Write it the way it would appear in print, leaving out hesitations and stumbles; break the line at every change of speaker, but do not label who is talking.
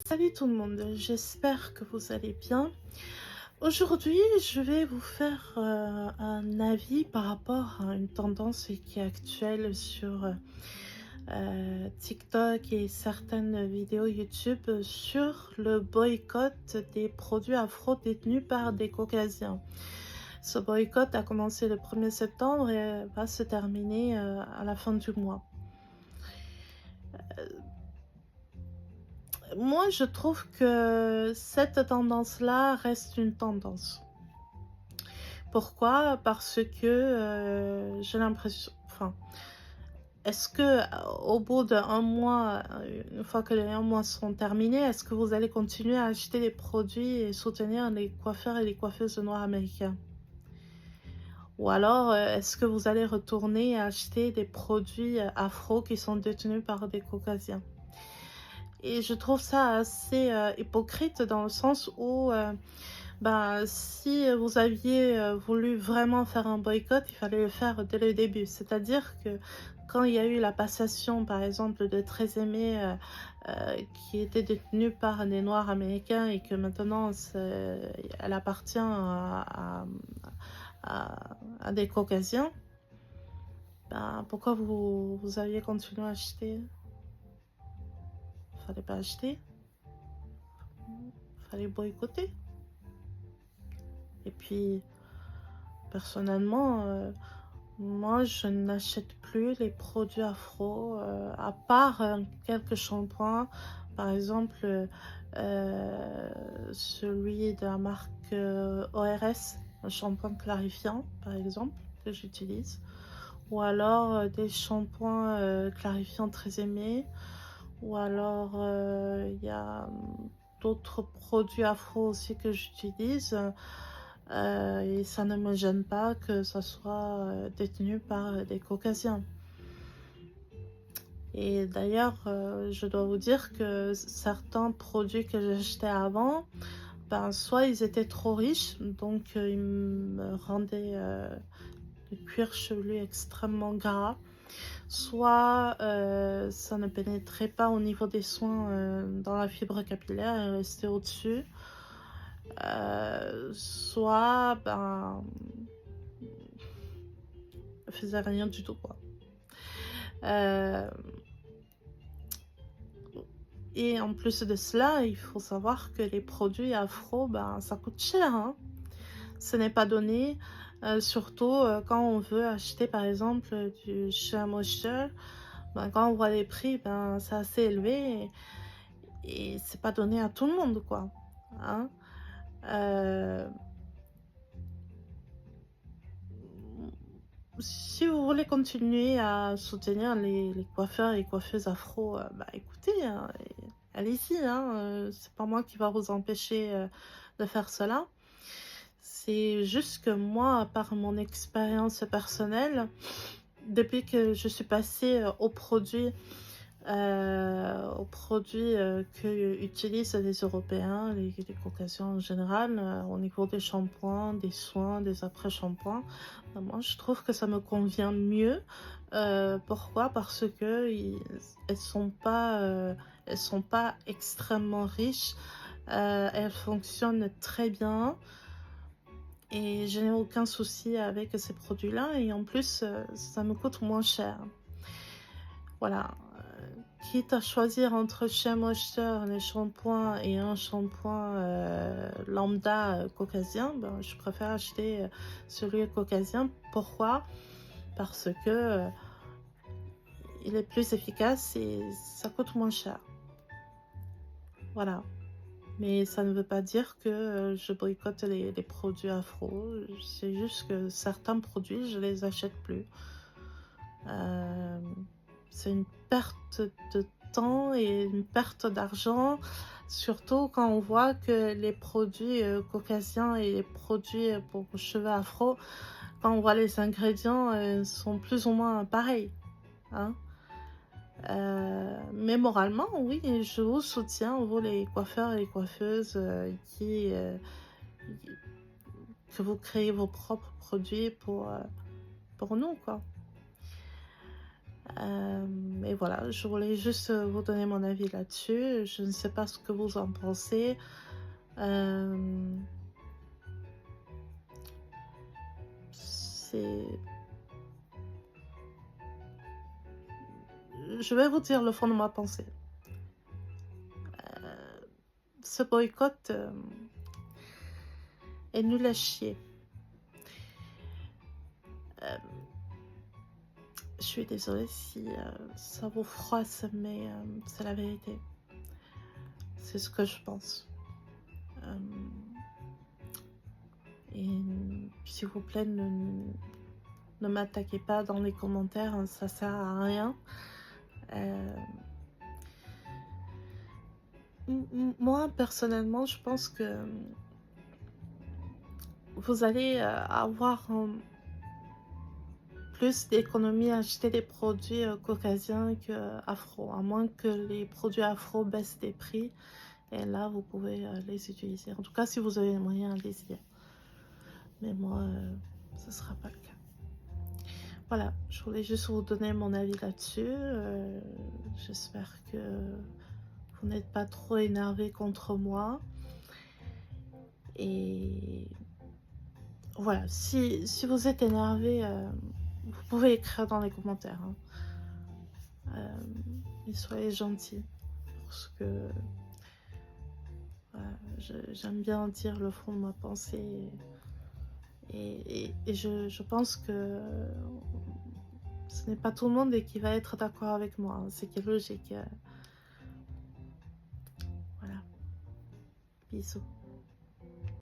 Salut tout le monde, j'espère que vous allez bien. Aujourd'hui, je vais vous faire un avis par rapport à une tendance qui est actuelle sur TikTok et certaines vidéos YouTube sur le boycott des produits afro détenus par des Caucasiens. Ce boycott a commencé le 1er septembre et va se terminer à la fin du mois. Moi, je trouve que cette tendance-là reste une tendance. Pourquoi? Parce que j'ai l'impression, enfin, est-ce que au bout d'un mois, une fois que les 1 mois seront terminés, est-ce que vous allez continuer à acheter les produits et soutenir les coiffeurs et les coiffeuses noirs américains? Ou alors, est-ce que vous allez retourner acheter des produits afro qui sont détenus par des Caucasiens? Et je trouve ça assez hypocrite dans le sens où si vous aviez voulu vraiment faire un boycott, il fallait le faire dès le début. C'est-à-dire que quand il y a eu la passation, par exemple, de Très Aimé, qui était détenue par des Noirs américains et que maintenant elle appartient à des Caucasiens, pourquoi vous aviez continué à acheter? Fallait pas acheter, fallait boycotter. Et puis, personnellement, moi, je n'achète plus les produits afro, à part quelques shampoings. Par exemple, celui de la marque ORS, un shampoing clarifiant, par exemple, que j'utilise. Ou alors des shampoings clarifiants très aimés. Ou alors, il y a d'autres produits afro aussi que j'utilise. Et ça ne me gêne pas que ça soit détenu par des Caucasiens. Et d'ailleurs, je dois vous dire que certains produits que j'achetais avant, soit ils étaient trop riches, donc ils me rendaient le cuir chevelu extrêmement gras, soit ça ne pénétrait pas au niveau des soins dans la fibre capillaire et restait au-dessus. Soit faisait rien du tout, quoi. Euh, et en plus de cela, il faut savoir que les produits afro, ça coûte cher, hein. Ce n'est pas donné, surtout quand on veut acheter par exemple du Shea Moisture. Quand on voit les prix, c'est assez élevé et c'est pas donné à tout le monde, quoi, hein. Euh, Si vous voulez continuer à soutenir les coiffeurs et les coiffeuses afro, écoutez, hein, allez-y, hein, c'est pas moi qui va vous empêcher de faire cela. C'est juste que moi, par mon expérience personnelle, depuis que je suis passée aux produits que utilisent les Européens, les Caucasiens en général, au niveau des shampoings, des soins, des après-shampoings. Moi, je trouve que ça me convient mieux. Pourquoi? Parce que elles sont pas extrêmement riches. Elles fonctionnent très bien et je n'ai aucun souci avec ces produits-là. Et en plus, ça me coûte moins cher. Voilà. Quitte à choisir entre Shea Moisture, les shampoings et un shampoing lambda caucasien, je préfère acheter celui caucasien. Pourquoi? Parce que il est plus efficace et ça coûte moins cher. Voilà. Mais ça ne veut pas dire que je boycotte les produits afro. C'est juste que certains produits, je les achète plus. C'est une perte de temps et une perte d'argent, surtout quand on voit que les produits caucasiens et les produits pour cheveux afro, quand on voit les ingrédients, sont plus ou moins pareils, hein. Mais moralement, oui, je vous soutiens, vous les coiffeurs et les coiffeuses que vous créez vos propres produits pour nous, quoi. Et voilà, je voulais juste vous donner mon avis là-dessus. Je ne sais pas ce que vous en pensez. Euh, c'est... Je vais vous dire le fond de ma pensée. Ce boycott est nul à chier. Euh, je suis désolée si ça vous froisse, mais c'est la vérité. C'est ce que je pense. Et s'il vous plaît, ne m'attaquez pas dans les commentaires, hein, ça sert à rien. Moi, personnellement, je pense que vous allez avoir plus d'économies à acheter des produits caucasiens qu'afro, à moins que les produits afro baissent des prix. Et là, vous pouvez les utiliser. En tout cas, si vous avez les moyens, allez-y. Mais moi, ce ne sera pas le cas. Voilà, je voulais juste vous donner mon avis là-dessus. J'espère que vous n'êtes pas trop énervé contre moi. Et voilà, si vous êtes énervé, vous pouvez écrire dans les commentaires. Hein. Et soyez gentils. Parce que j'aime bien dire le fond de ma pensée. Et je pense que ce n'est pas tout le monde qui va être d'accord avec moi. Hein. C'est qui est logique. Voilà. Bisous.